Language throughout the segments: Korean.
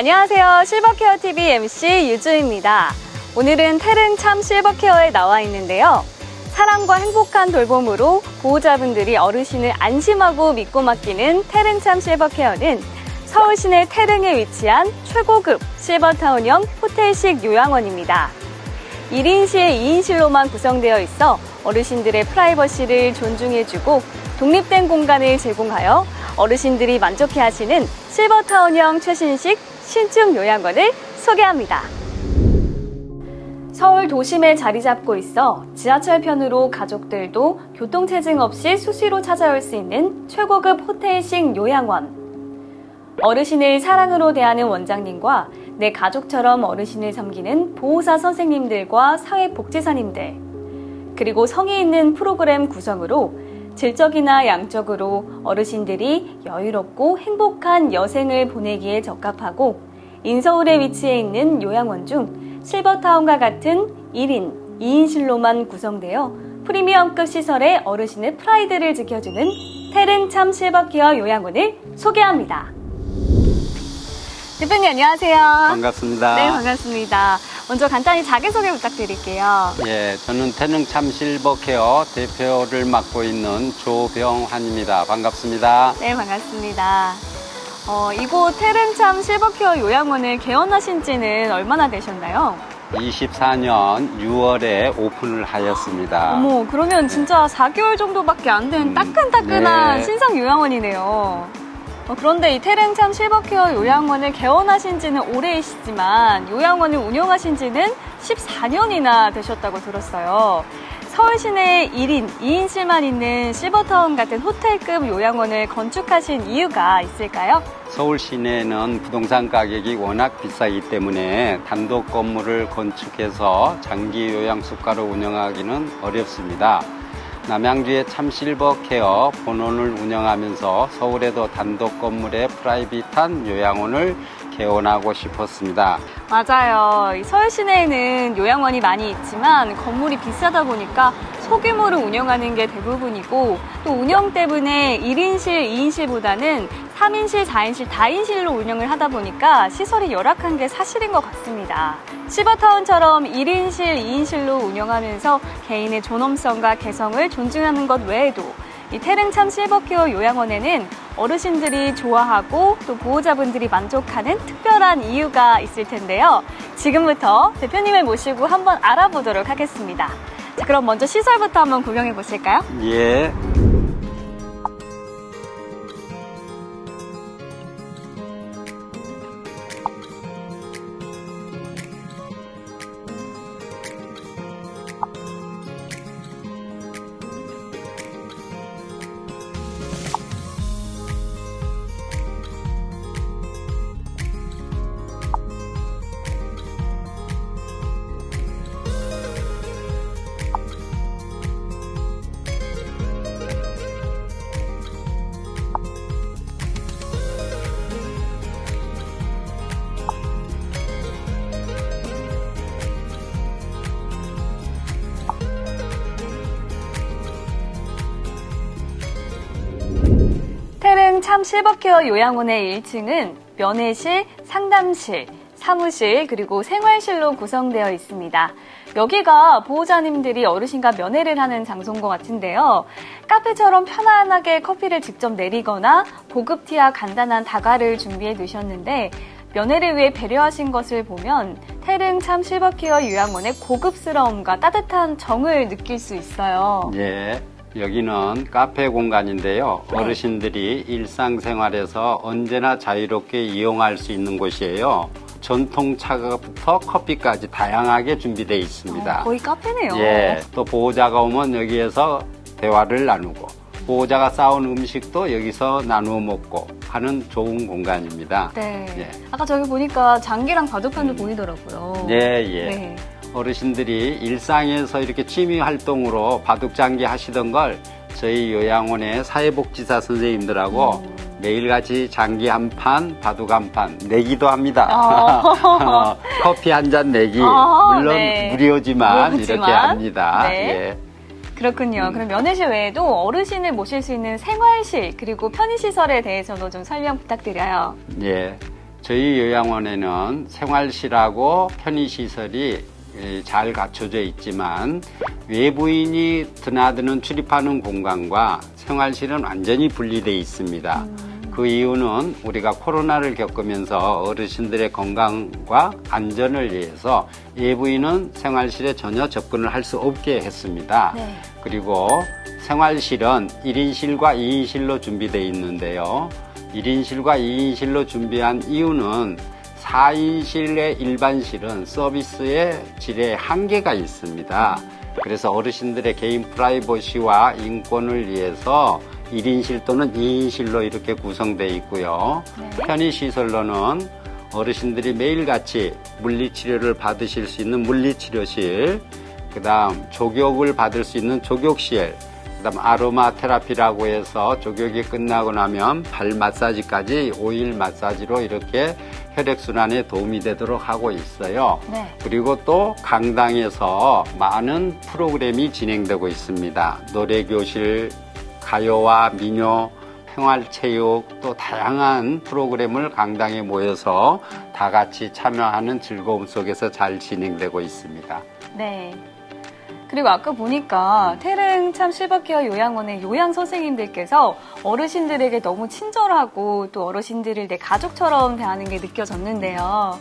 안녕하세요. 실버케어TV MC 유주입니다. 오늘은 태릉참 실버케어에 나와 있는데요. 사랑과 행복한 돌봄으로 보호자분들이 어르신을 안심하고 믿고 맡기는 태릉참 실버케어는 서울 시내 태릉에 위치한 최고급 실버타운형 호텔식 요양원입니다. 1인실, 2인실로만 구성되어 있어 어르신들의 프라이버시를 존중해주고 독립된 공간을 제공하여 어르신들이 만족해하시는 실버타운형 최신식 신축 요양원을 소개합니다. 서울 도심에 자리 잡고 있어 지하철편으로 가족들도 교통체증 없이 수시로 찾아올 수 있는 최고급 호텔식 요양원. 어르신을 사랑으로 대하는 원장님과 내 가족처럼 어르신을 섬기는 보호사 선생님들과 사회복지사님들, 그리고 성의 있는 프로그램 구성으로 질적이나 양적으로 어르신들이 여유롭고 행복한 여생을 보내기에 적합하고 인서울에 위치해 있는 요양원 중 실버타운과 같은 1인, 2인실로만 구성되어 프리미엄급 시설의 어르신의 프라이드를 지켜주는 태릉참 실버케어 요양원을 소개합니다. 대표님 안녕하세요. 반갑습니다. 네, 반갑습니다. 먼저 간단히 자기소개 부탁드릴게요. 예, 저는 태릉참 실버케어 대표를 맡고 있는 조병환입니다. 반갑습니다. 네, 반갑습니다. 이곳 태릉참 실버케어 요양원을 개원하신 지는 얼마나 되셨나요? 24년 6월에 오픈을 하였습니다. 어머, 그러면 진짜 4개월 정도밖에 안 된 따끈따끈한 네. 신상 요양원이네요. 그런데 이 태릉참 실버케어 요양원을 개원하신 지는 오래이시지만 요양원을 운영하신 지는 14년이나 되셨다고 들었어요. 서울 시내에 1인, 2인실만 있는 실버타운 같은 호텔급 요양원을 건축하신 이유가 있을까요? 서울 시내는 부동산 가격이 워낙 비싸기 때문에 단독 건물을 건축해서 장기 요양숙가로 운영하기는 어렵습니다. 남양주의 참실버케어 본원을 운영하면서 서울에도 단독 건물에 프라이빗한 요양원을 개원하고 싶었습니다. 맞아요. 서울 시내에는 요양원이 많이 있지만 건물이 비싸다 보니까 소규모로 운영하는 게 대부분이고 또 운영 때문에 1인실, 2인실보다는 3인실, 4인실, 다인실로 운영을 하다 보니까 시설이 열악한 게 사실인 것 같습니다. 실버타운처럼 1인실, 2인실로 운영하면서 개인의 존엄성과 개성을 존중하는 것 외에도 이 태릉참 실버케어 요양원에는 어르신들이 좋아하고 또 보호자분들이 만족하는 특별한 이유가 있을 텐데요. 지금부터 대표님을 모시고 한번 알아보도록 하겠습니다. 자, 그럼 먼저 시설부터 한번 구경해 보실까요? 예. 태릉참 실버케어 요양원의 1층은 면회실, 상담실, 사무실, 그리고 생활실로 구성되어 있습니다. 여기가 보호자님들이 어르신과 면회를 하는 장소인 것 같은데요. 카페처럼 편안하게 커피를 직접 내리거나 고급티와 간단한 다과를 준비해 두셨는데 면회를 위해 배려하신 것을 보면 태릉참 실버케어 요양원의 고급스러움과 따뜻한 정을 느낄 수 있어요. 예. 여기는 카페 공간인데요. 네. 어르신들이 일상생활에서 언제나 자유롭게 이용할 수 있는 곳이에요. 전통차부터 커피까지 다양하게 준비되어 있습니다. 거의 카페네요. 예, 또 보호자가 오면 여기에서 대화를 나누고 보호자가 싸온 음식도 여기서 나누어 먹고 하는 좋은 공간입니다. 네. 예. 아까 저기 보니까 장기랑 바둑판도 보이더라고요. 예, 예. 네. 어르신들이 일상에서 이렇게 취미 활동으로 바둑장기 하시던 걸 저희 요양원의 사회복지사 선생님들하고 매일같이 장기 한 판, 바둑 한 판 내기도 합니다. 커피 한 잔 내기. 물론 네. 무료지만 이렇게 무료지만. 합니다. 네. 예. 그렇군요. 그럼 면회실 외에도 어르신을 모실 수 있는 생활실 그리고 편의시설에 대해서도 좀 설명 부탁드려요. 예. 저희 요양원에는 생활실하고 편의시설이 잘 갖춰져 있지만 외부인이 드나드는 출입하는 공간과 생활실은 완전히 분리되어 있습니다. 그 이유는 우리가 코로나를 겪으면서 어르신들의 건강과 안전을 위해서 외부인은 생활실에 전혀 접근을 할 수 없게 했습니다. 네. 그리고 생활실은 1인실과 2인실로 준비되어 있는데요. 1인실과 2인실로 준비한 이유는 4인실의 일반실은 서비스의 질에 한계가 있습니다. 그래서 어르신들의 개인 프라이버시와 인권을 위해서 1인실 또는 2인실로 이렇게 구성되어 있고요. 네. 편의시설로는 어르신들이 매일같이 물리치료를 받으실 수 있는 물리치료실, 그 다음 족욕을 받을 수 있는 족욕실, 그 다음 아로마 테라피라고 해서 족욕이 끝나고 나면 발 마사지까지 오일 마사지로 이렇게 혈액순환에 도움이 되도록 하고 있어요. 네. 그리고 또 강당에서 많은 프로그램이 진행되고 있습니다. 노래교실, 가요와 민요, 생활체육, 또 다양한 프로그램을 강당에 모여서 다 같이 참여하는 즐거움 속에서 잘 진행되고 있습니다. 네. 그리고 아까 보니까 태릉 참 실버케어 요양원의 요양 선생님들께서 어르신들에게 너무 친절하고 또 어르신들을 내 가족처럼 대하는 게 느껴졌는데요.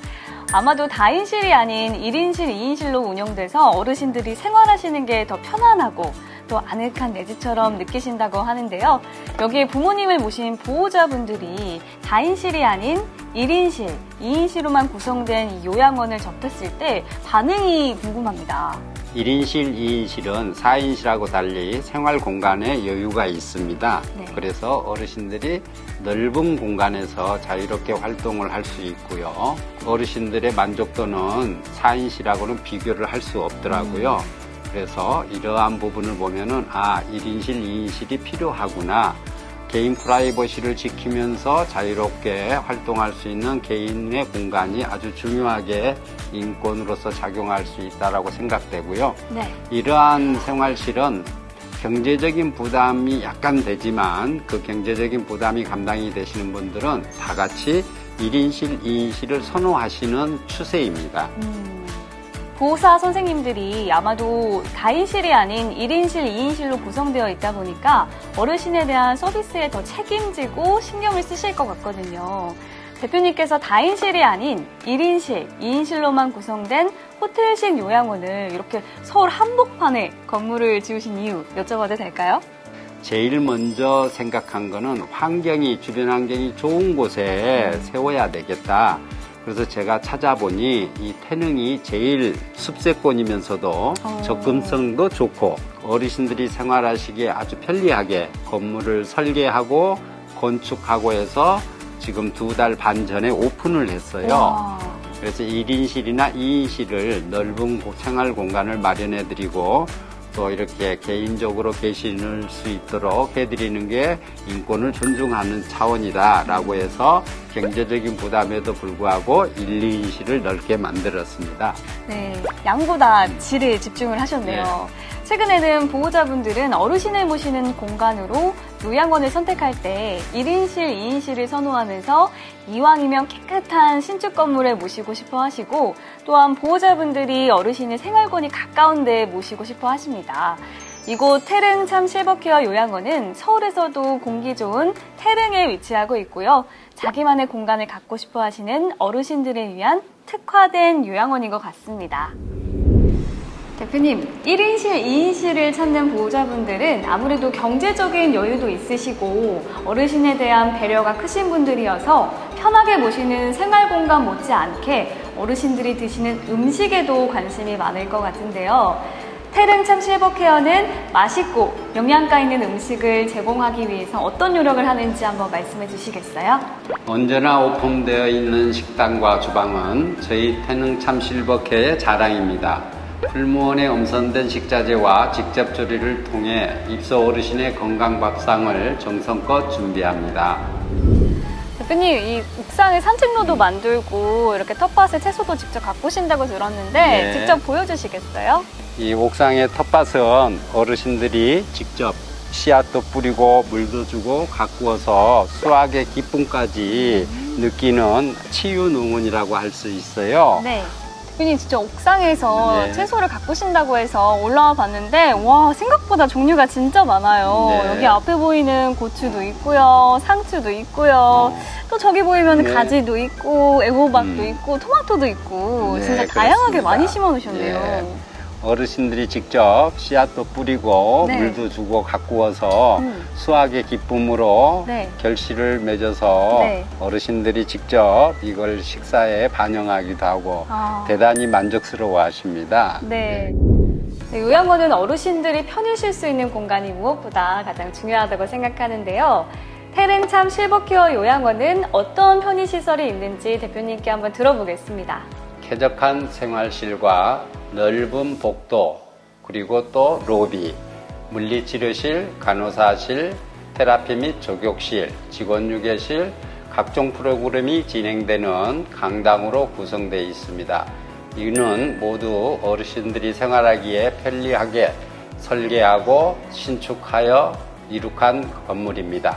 아마도 다인실이 아닌 1인실, 2인실로 운영돼서 어르신들이 생활하시는 게 더 편안하고 또 아늑한 내 집처럼 느끼신다고 하는데요. 여기에 부모님을 모신 보호자분들이 다인실이 아닌 1인실, 2인실로만 구성된 이 요양원을 접했을 때 반응이 궁금합니다. 1인실, 2인실은 4인실하고 달리 생활 공간에 여유가 있습니다. 네. 그래서 어르신들이 넓은 공간에서 자유롭게 활동을 할 수 있고요. 어르신들의 만족도는 4인실하고는 비교를 할 수 없더라고요. 그래서 이러한 부분을 보면은 1인실, 2인실이 필요하구나. 개인 프라이버시를 지키면서 자유롭게 활동할 수 있는 개인의 공간이 아주 중요하게 인권으로서 작용할 수 있다고 생각되고요. 네. 이러한 생활실은 경제적인 부담이 약간 되지만 그 경제적인 부담이 감당이 되시는 분들은 다 같이 1인실, 2인실을 선호하시는 추세입니다. 보호사 선생님들이 아마도 다인실이 아닌 1인실, 2인실로 구성되어 있다 보니까 어르신에 대한 서비스에 더 책임지고 신경을 쓰실 것 같거든요. 대표님께서 다인실이 아닌 1인실, 2인실로만 구성된 호텔식 요양원을 이렇게 서울 한복판에 건물을 지으신 이유 여쭤봐도 될까요? 제일 먼저 생각한 거는 주변 환경이 좋은 곳에 세워야 되겠다. 그래서 제가 찾아보니 이 태릉이 제일 숲세권이면서도 접근성도 좋고 어르신들이 생활하시기에 아주 편리하게 건물을 설계하고 건축하고 해서 지금 2달 반 전에 오픈을 했어요. 와. 그래서 1인실이나 2인실을 넓은 생활 공간을 마련해드리고 또 이렇게 개인적으로 계실 수 있도록 해드리는 게 인권을 존중하는 차원이다라고 해서 경제적인 부담에도 불구하고 1, 2인실을 넓게 만들었습니다. 네, 양보다 질에 집중을 하셨네요. 네. 최근에는 보호자분들은 어르신을 모시는 공간으로 요양원을 선택할 때 1인실, 2인실을 선호하면서 이왕이면 깨끗한 신축 건물에 모시고 싶어 하시고 또한 보호자분들이 어르신의 생활권이 가까운 데 모시고 싶어 하십니다. 이곳 태릉 참 실버케어 요양원은 서울에서도 공기 좋은 태릉에 위치하고 있고요. 자기만의 공간을 갖고 싶어 하시는 어르신들을 위한 특화된 요양원인 것 같습니다. 대표님, 1인실, 2인실을 찾는 보호자분들은 아무래도 경제적인 여유도 있으시고 어르신에 대한 배려가 크신 분들이어서 편하게 모시는 생활공간 못지않게 어르신들이 드시는 음식에도 관심이 많을 것 같은데요. 태릉 참 실버케어는 맛있고 영양가 있는 음식을 제공하기 위해서 어떤 노력을 하는지 한번 말씀해 주시겠어요? 언제나 오픈되어 있는 식당과 주방은 저희 태릉 참 실버케어의 자랑입니다. 풀무원에 엄선된 식자재와 직접 조리를 통해 입소 어르신의 건강 밥상을 정성껏 준비합니다. 대표님, 이 옥상에 산책로도 만들고 이렇게 텃밭에 채소도 직접 가꾸신다고 들었는데 네. 직접 보여주시겠어요? 이 옥상의 텃밭은 어르신들이 직접 씨앗도 뿌리고 물도 주고 가꾸어서 수확의 기쁨까지 느끼는 치유 농원이라고 할 수 있어요. 네. 대표님 진짜 옥상에서 네. 채소를 가꾸신다고 해서 올라와 봤는데 와 생각보다 종류가 진짜 많아요. 네. 여기 앞에 보이는 고추도 있고요. 상추도 있고요. 또 저기 보이면 네. 가지도 있고 애호박도 있고 토마토도 있고 네, 진짜 다양하게 그렇습니다. 많이 심어 놓으셨네요. 네. 어르신들이 직접 씨앗도 뿌리고 네. 물도 주고 가꾸어서 음. 수확의 기쁨으로 네. 결실을 맺어서 네. 어르신들이 직접 이걸 식사에 반영하기도 하고 아. 대단히 만족스러워 하십니다. 네. 네, 요양원은 어르신들이 편히 쉴 수 있는 공간이 무엇보다 가장 중요하다고 생각하는데요. 태릉참 실버케어 요양원은 어떤 편의시설이 있는지 대표님께 한번 들어보겠습니다. 쾌적한 생활실과 넓은 복도, 그리고 또 로비, 물리치료실, 간호사실, 테라피 및 조격실, 직원유개실, 각종 프로그램이 진행되는 강당으로 구성되어 있습니다. 이는 모두 어르신들이 생활하기에 편리하게 설계하고 신축하여 이룩한 건물입니다.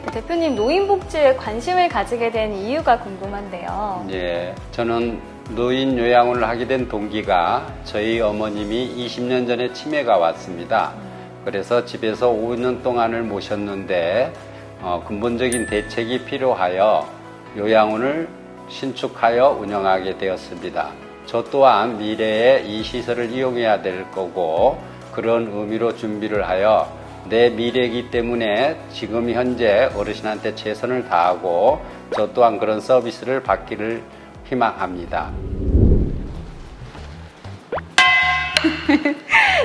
네, 대표님 노인복지에 관심을 가지게 된 이유가 궁금한데요. 예, 저는 노인 요양원을 하게 된 동기가 저희 어머님이 20년 전에 치매가 왔습니다. 그래서 집에서 5년 동안을 모셨는데 근본적인 대책이 필요하여 요양원을 신축하여 운영하게 되었습니다. 저 또한 미래에 이 시설을 이용해야 될 거고 그런 의미로 준비를 하여 내 미래이기 때문에 지금 현재 어르신한테 최선을 다하고 저 또한 그런 서비스를 받기를 희망합니다.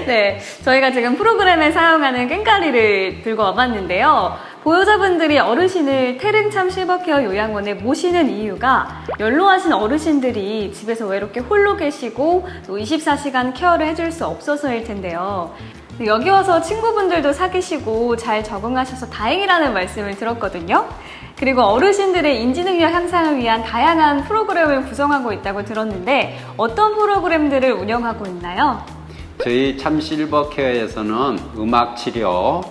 네, 저희가 지금 프로그램에 사용하는 꽹과리를 들고 와봤는데요. 보유자분들이 어르신을 태릉참 실버케어 요양원에 모시는 이유가 연로하신 어르신들이 집에서 외롭게 홀로 계시고 또 24시간 케어를 해줄 수 없어서일 텐데요. 여기 와서 친구분들도 사귀시고 잘 적응하셔서 다행이라는 말씀을 들었거든요. 그리고 어르신들의 인지능력 향상을 위한 다양한 프로그램을 구성하고 있다고 들었는데 어떤 프로그램들을 운영하고 있나요? 저희 참실버케어에서는 음악치료,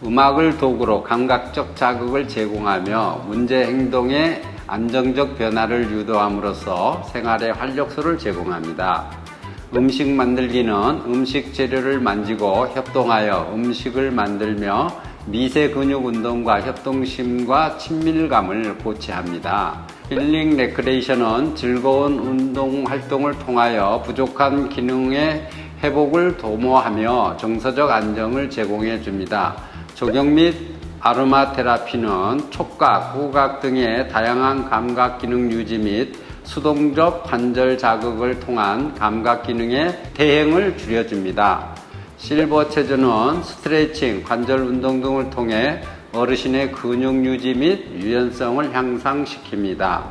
음악을 도구로 감각적 자극을 제공하며 문제 행동의 안정적 변화를 유도함으로써 생활의 활력소를 제공합니다. 음식 만들기는 음식 재료를 만지고 협동하여 음식을 만들며 미세 근육 운동과 협동심과 친밀감을 고취합니다. 힐링 레크레이션은 즐거운 운동 활동을 통하여 부족한 기능의 회복을 도모하며 정서적 안정을 제공해 줍니다. 조경 및 아로마 테라피는 촉각, 후각 등의 다양한 감각 기능 유지 및 수동적 관절 자극을 통한 감각 기능의 대행을 줄여줍니다. 실버 체조는 스트레칭, 관절 운동 등을 통해 어르신의 근육 유지 및 유연성을 향상시킵니다.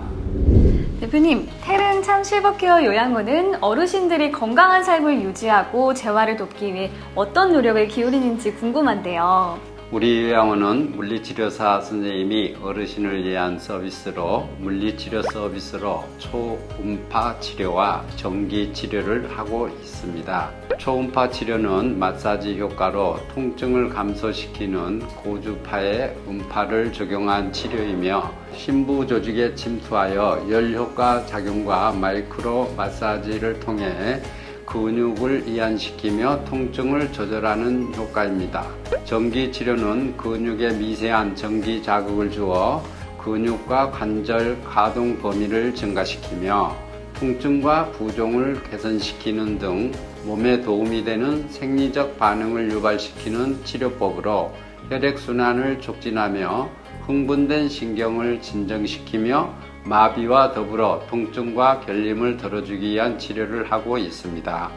대표님, 태릉참 실버케어 요양원은 어르신들이 건강한 삶을 유지하고 재활을 돕기 위해 어떤 노력을 기울이는지 궁금한데요. 우리 요양원은 물리치료사 선생님이 어르신을 위한 서비스로 물리치료 서비스로 초음파 치료와 전기 치료를 하고 있습니다. 초음파 치료는 마사지 효과로 통증을 감소시키는 고주파의 음파를 적용한 치료이며 심부 조직에 침투하여 열 효과 작용과 마이크로 마사지를 통해 근육을 이완시키며 통증을 조절하는 효과입니다. 전기 치료는 근육에 미세한 전기 자극을 주어 근육과 관절 가동 범위를 증가시키며 통증과 부종을 개선시키는 등 몸에 도움이 되는 생리적 반응을 유발시키는 치료법으로 혈액순환을 촉진하며 흥분된 신경을 진정시키며 마비와 더불어 통증과 결림을 덜어주기 위한 치료를 하고 있습니다.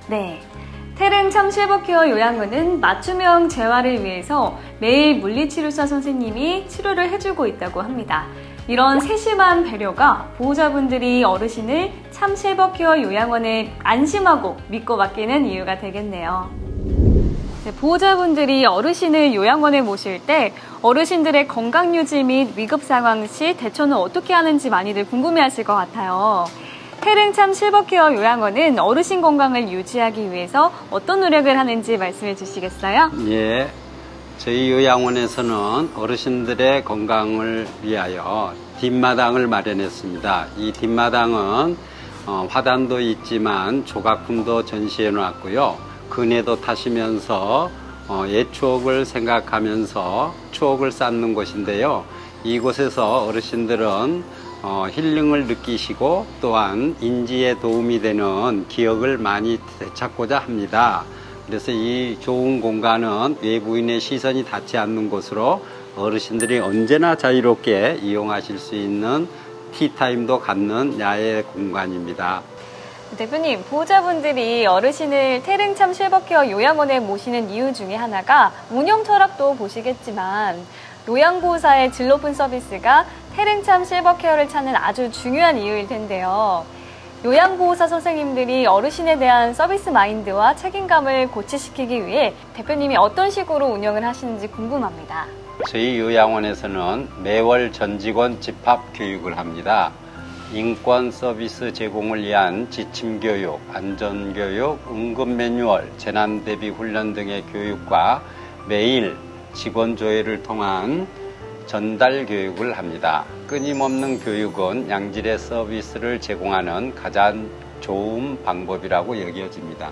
네. 태릉참 실버케어 요양원은 맞춤형 재활을 위해서 매일 물리치료사 선생님이 치료를 해주고 있다고 합니다. 이런 세심한 배려가 보호자분들이 어르신을 참 실버케어 요양원에 안심하고 믿고 맡기는 이유가 되겠네요. 네, 보호자분들이 어르신을 요양원에 모실 때 어르신들의 건강 유지 및 위급 상황 시 대처는 어떻게 하는지 많이들 궁금해하실 것 같아요. 태릉참 실버케어 요양원은 어르신 건강을 유지하기 위해서 어떤 노력을 하는지 말씀해 주시겠어요? 예, 저희 요양원에서는 어르신들의 건강을 위하여 뒷마당을 마련했습니다. 이 뒷마당은 화단도 있지만 조각품도 전시해 놨고요. 그네도 타시면서 옛 추억을 생각하면서 추억을 쌓는 곳인데요. 이곳에서 어르신들은 힐링을 느끼시고 또한 인지에 도움이 되는 기억을 많이 되찾고자 합니다. 그래서 이 좋은 공간은 외부인의 시선이 닿지 않는 곳으로 어르신들이 언제나 자유롭게 이용하실 수 있는 티타임도 갖는 야외 공간입니다. 대표님, 보호자분들이 어르신을 태릉참 실버케어 요양원에 모시는 이유 중에 하나가 운영 철학도 보시겠지만 요양보호사의 질 높은 서비스가 태릉참 실버케어를 찾는 아주 중요한 이유일 텐데요. 요양보호사 선생님들이 어르신에 대한 서비스 마인드와 책임감을 고취시키기 위해 대표님이 어떤 식으로 운영을 하시는지 궁금합니다. 저희 요양원에서는 매월 전 직원 집합 교육을 합니다. 인권 서비스 제공을 위한 지침교육, 안전교육, 응급 매뉴얼, 재난대비 훈련 등의 교육과 매일 직원 조회를 통한 전달 교육을 합니다. 끊임없는 교육은 양질의 서비스를 제공하는 가장 좋은 방법이라고 여겨집니다.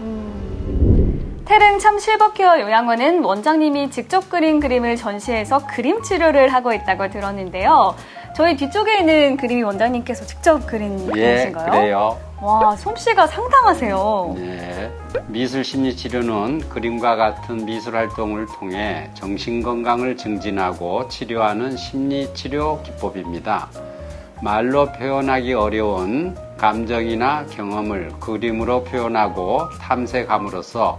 태릉참 실버케어 요양원은 원장님이 직접 그린 그림을 전시해서 그림 치료를 하고 있다고 들었는데요. 저희 뒤쪽에 있는 그림이 원장님께서 직접 그린 그림이신가요? 예, 그래요. 와, 솜씨가 상당하세요. 네. 미술 심리 치료는 그림과 같은 미술 활동을 통해 정신 건강을 증진하고 치료하는 심리 치료 기법입니다. 말로 표현하기 어려운 감정이나 경험을 그림으로 표현하고 탐색함으로써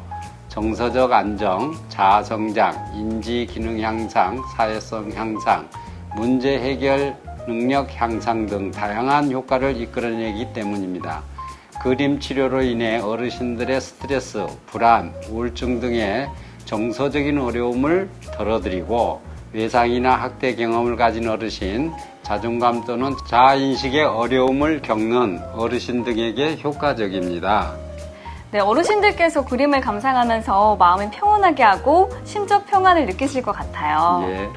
정서적 안정, 자아 성장, 인지 기능 향상, 사회성 향상, 문제 해결 능력 향상 등 다양한 효과를 이끌어내기 때문입니다. 그림 치료로 인해 어르신들의 스트레스, 불안, 우울증 등의 정서적인 어려움을 덜어드리고 외상이나 학대 경험을 가진 어르신, 자존감 또는 자아인식의 어려움을 겪는 어르신 등에게 효과적입니다. 네, 어르신들께서 그림을 감상하면서 마음을 평온하게 하고 심적 평안을 느끼실 것 같아요. 예.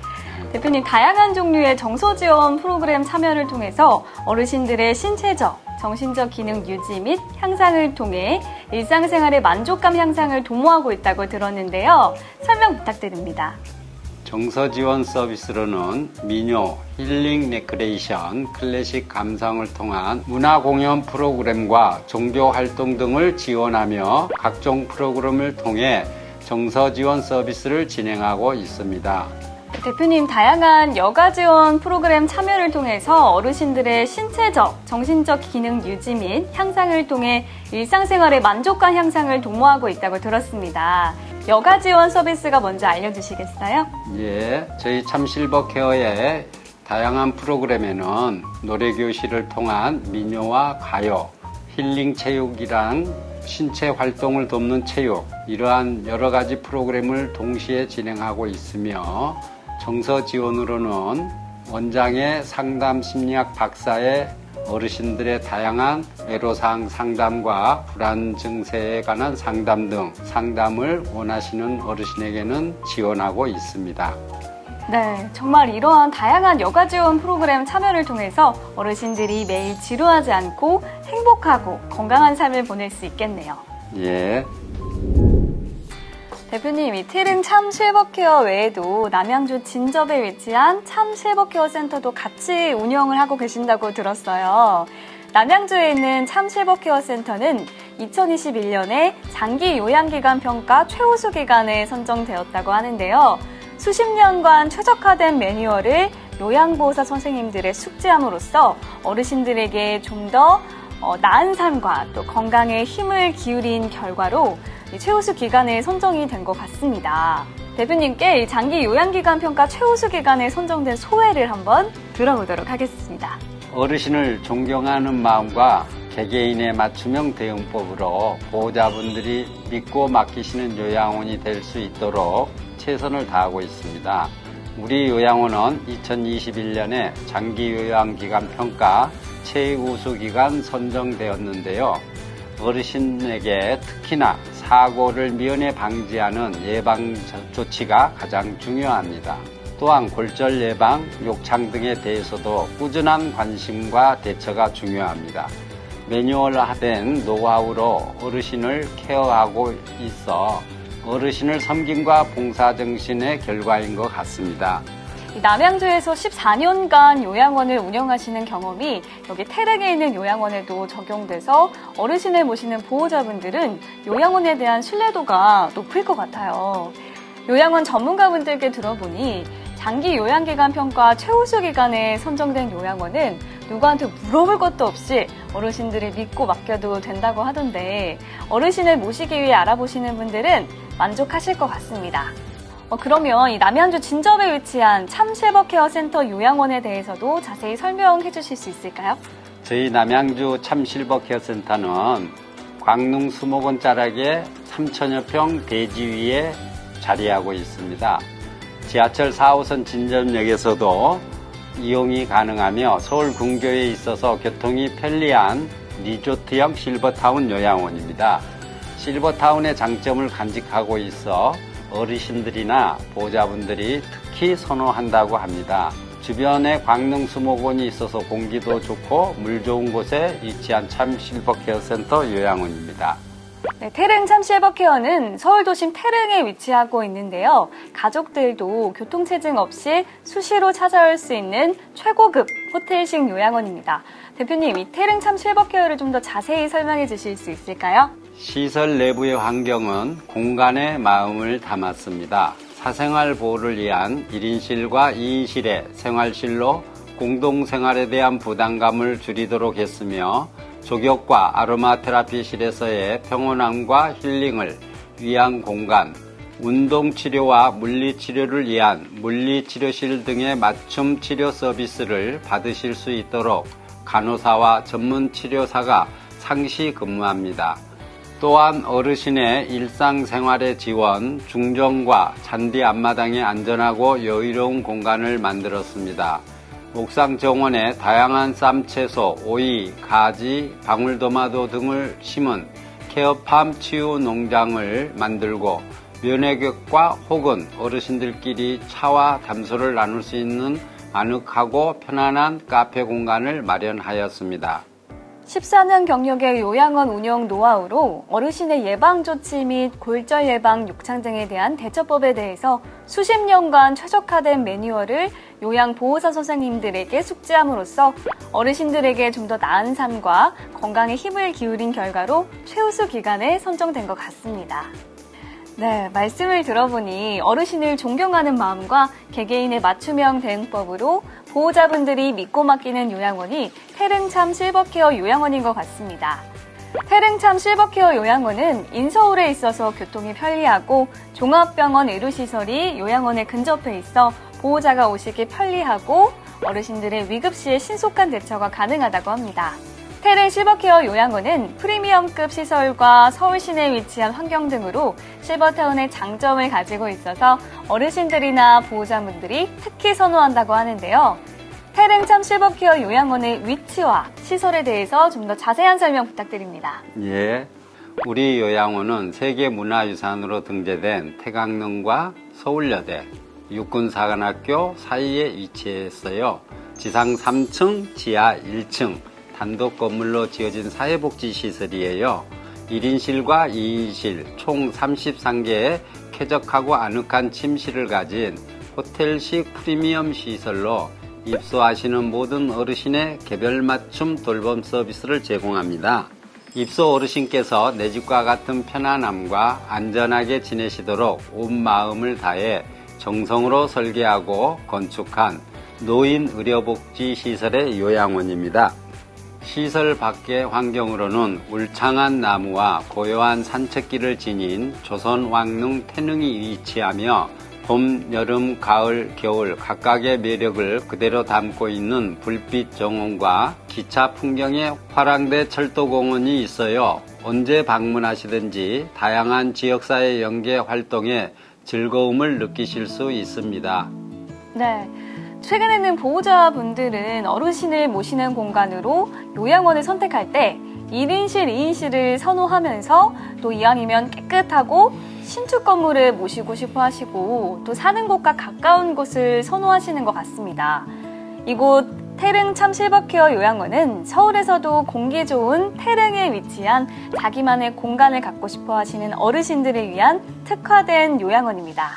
대표님, 다양한 종류의 정서 지원 프로그램 참여를 통해서 어르신들의 신체적, 정신적 기능 유지 및 향상을 통해 일상생활의 만족감 향상을 도모하고 있다고 들었는데요. 설명 부탁드립니다. 정서 지원 서비스로는 민요, 힐링 레크레이션, 클래식 감상을 통한 문화 공연 프로그램과 종교 활동 등을 지원하며 각종 프로그램을 통해 정서 지원 서비스를 진행하고 있습니다. 대표님, 다양한 여가 지원 프로그램 참여를 통해서 어르신들의 신체적, 정신적 기능 유지 및 향상을 통해 일상생활의 만족감 향상을 도모하고 있다고 들었습니다. 여가 지원 서비스가 뭔지 알려주시겠어요? 예, 저희 참실버케어의 다양한 프로그램에는 노래교실을 통한 민요와 가요, 힐링 체육이랑 신체 활동을 돕는 체육, 이러한 여러 가지 프로그램을 동시에 진행하고 있으며 정서 지원으로는 원장의 상담 심리학 박사의 어르신들의 다양한 애로사항 상담과 불안 증세에 관한 상담 등 상담을 원하시는 어르신에게는 지원하고 있습니다. 네, 정말 이러한 다양한 여가 지원 프로그램 참여를 통해서 어르신들이 매일 지루하지 않고 행복하고 건강한 삶을 보낼 수 있겠네요. 예. 대표님, 이 태릉 참 실버케어 외에도 남양주 진접에 위치한 참 실버케어 센터도 같이 운영을 하고 계신다고 들었어요. 남양주에 있는 참 실버케어 센터는 2021년에 장기 요양기간 평가 최우수 기관에 선정되었다고 하는데요. 수십 년간 최적화된 매뉴얼을 요양보호사 선생님들의 숙지함으로써 어르신들에게 좀 더 나은 삶과 또 건강에 힘을 기울인 결과로 최우수 기관에 선정이 된 것 같습니다. 대표님께 이 장기 요양기간 평가 최우수 기관에 선정된 소회를 한번 들어보도록 하겠습니다. 어르신을 존경하는 마음과 개개인의 맞춤형 대응법으로 보호자분들이 믿고 맡기시는 요양원이 될 수 있도록 최선을 다하고 있습니다. 우리 요양원은 2021년에 장기 요양기간 평가 최우수 기관 선정되었는데요. 어르신에게 특히나 사고를 미연에 방지하는 예방 조치가 가장 중요합니다. 또한 골절 예방, 욕창 등에 대해서도 꾸준한 관심과 대처가 중요합니다. 매뉴얼화된 노하우로 어르신을 케어하고 있어 어르신을 섬김과 봉사정신의 결과인 것 같습니다. 남양주에서 14년간 요양원을 운영하시는 경험이 여기 태릉에 있는 요양원에도 적용돼서 어르신을 모시는 보호자분들은 요양원에 대한 신뢰도가 높을 것 같아요. 요양원 전문가분들께 들어보니 장기 요양기간 평가 최우수 기간에 선정된 요양원은 누구한테 물어볼 것도 없이 어르신들이 믿고 맡겨도 된다고 하던데 어르신을 모시기 위해 알아보시는 분들은 만족하실 것 같습니다. 그러면 이 남양주 진접에 위치한 참실버케어 센터 요양원에 대해서도 자세히 설명해 주실 수 있을까요? 저희 남양주 참실버케어 센터는 광릉 수목원 자락의 3천여 평 대지 위에 자리하고 있습니다. 지하철 4호선 진접역에서도 이용이 가능하며 서울 근교에 있어서 교통이 편리한 리조트형 실버타운 요양원입니다. 실버타운의 장점을 간직하고 있어 어르신들이나 보호자분들이 특히 선호한다고 합니다. 주변에 광릉 수목원이 있어서 공기도 좋고 물 좋은 곳에 위치한 참실버케어 센터 요양원입니다. 네, 태릉 참실버케어는 서울도심 태릉에 위치하고 있는데요. 가족들도 교통체증 없이 수시로 찾아올 수 있는 최고급 호텔식 요양원입니다. 대표님, 이 태릉 참실버케어를 좀 더 자세히 설명해 주실 수 있을까요? 시설 내부의 환경은 공간의 마음을 담았습니다. 사생활 보호를 위한 1인실과 2인실의 생활실로 공동생활에 대한 부담감을 줄이도록 했으며 족욕과 아로마 테라피실에서의 평온함과 힐링을 위한 공간, 운동치료와 물리치료를 위한 물리치료실 등의 맞춤 치료 서비스를 받으실 수 있도록 간호사와 전문치료사가 상시 근무합니다. 또한 어르신의 일상생활의 지원, 중정과 잔디 앞마당의 안전하고 여유로운 공간을 만들었습니다. 옥상 정원에 다양한 쌈채소, 오이, 가지, 방울토마토 등을 심은 케어팜 치유 농장을 만들고 면회객과 혹은 어르신들끼리 차와 담소를 나눌 수 있는 아늑하고 편안한 카페 공간을 마련하였습니다. 14년 경력의 요양원 운영 노하우로 어르신의 예방조치 및 골절 예방, 욕창 등에 대한 대처법에 대해서 수십 년간 최적화된 매뉴얼을 요양보호사 선생님들에게 숙지함으로써 어르신들에게 좀 더 나은 삶과 건강에 힘을 기울인 결과로 최우수 기간에 선정된 것 같습니다. 네, 말씀을 들어보니 어르신을 존경하는 마음과 개개인의 맞춤형 대응법으로 보호자분들이 믿고 맡기는 요양원이 태릉참 실버케어 요양원인 것 같습니다. 태릉참 실버케어 요양원은 인서울에 있어서 교통이 편리하고 종합병원 의료시설이 요양원에 근접해 있어 보호자가 오시기 편리하고 어르신들의 위급시에 신속한 대처가 가능하다고 합니다. 태릉 실버케어 요양원은 프리미엄급 시설과 서울 시내에 위치한 환경 등으로 실버타운의 장점을 가지고 있어서 어르신들이나 보호자분들이 특히 선호한다고 하는데요. 태릉 참 실버케어 요양원의 위치와 시설에 대해서 좀 더 자세한 설명 부탁드립니다. 예, 우리 요양원은 세계문화유산으로 등재된 태강릉과 서울여대, 육군사관학교 사이에 위치했어요. 지상 3층, 지하 1층, 단독 건물로 지어진 사회복지시설이에요. 1인실과 2인실 총 33개의 쾌적하고 아늑한 침실을 가진 호텔식 프리미엄 시설로 입소하시는 모든 어르신의 개별 맞춤 돌봄 서비스를 제공합니다. 입소 어르신께서 내 집과 같은 편안함과 안전하게 지내시도록 온 마음을 다해 정성으로 설계하고 건축한 노인 의료복지 시설의 요양원입니다. 시설 밖의 환경으로는 울창한 나무와 고요한 산책길을 지닌 조선 왕릉 태릉이 위치하며 봄, 여름, 가을, 겨울 각각의 매력을 그대로 담고 있는 불빛 정원과 기차 풍경의 화랑대 철도공원이 있어요. 언제 방문하시든지 다양한 지역사회 연계 활동에 즐거움을 느끼실 수 있습니다. 네. 최근에는 보호자분들은 어르신을 모시는 공간으로 요양원을 선택할 때 1인실, 2인실을 선호하면서 또 이왕이면 깨끗하고 신축 건물을 모시고 싶어 하시고 또 사는 곳과 가까운 곳을 선호하시는 것 같습니다. 이곳 태릉 참실버케어 요양원은 서울에서도 공기 좋은 태릉에 위치한 자기만의 공간을 갖고 싶어 하시는 어르신들을 위한 특화된 요양원입니다.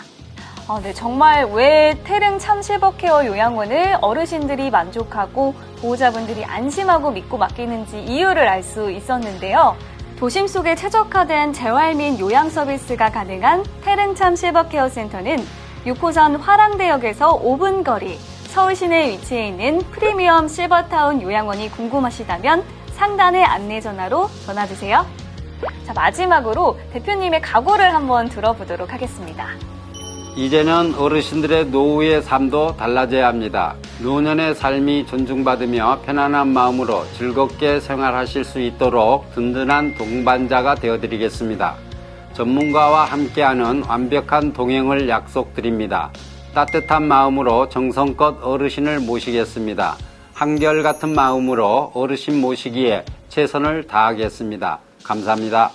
네, 정말 왜 태릉 참실버케어 요양원을 어르신들이 만족하고 보호자분들이 안심하고 믿고 맡기는지 이유를 알 수 있었는데요. 도심 속에 최적화된 재활 및 요양 서비스가 가능한 태릉 참실버케어 센터는 6호선 화랑대역에서 5분 거리, 서울 시내에 위치해 있는 프리미엄 실버타운 요양원이 궁금하시다면 상단의 안내 전화로 전화주세요. 자, 마지막으로 대표님의 각오를 한번 들어보도록 하겠습니다. 이제는 어르신들의 노후의 삶도 달라져야 합니다. 노년의 삶이 존중받으며 편안한 마음으로 즐겁게 생활하실 수 있도록 든든한 동반자가 되어드리겠습니다. 전문가와 함께하는 완벽한 동행을 약속드립니다. 따뜻한 마음으로 정성껏 어르신을 모시겠습니다. 한결같은 마음으로 어르신 모시기에 최선을 다하겠습니다. 감사합니다.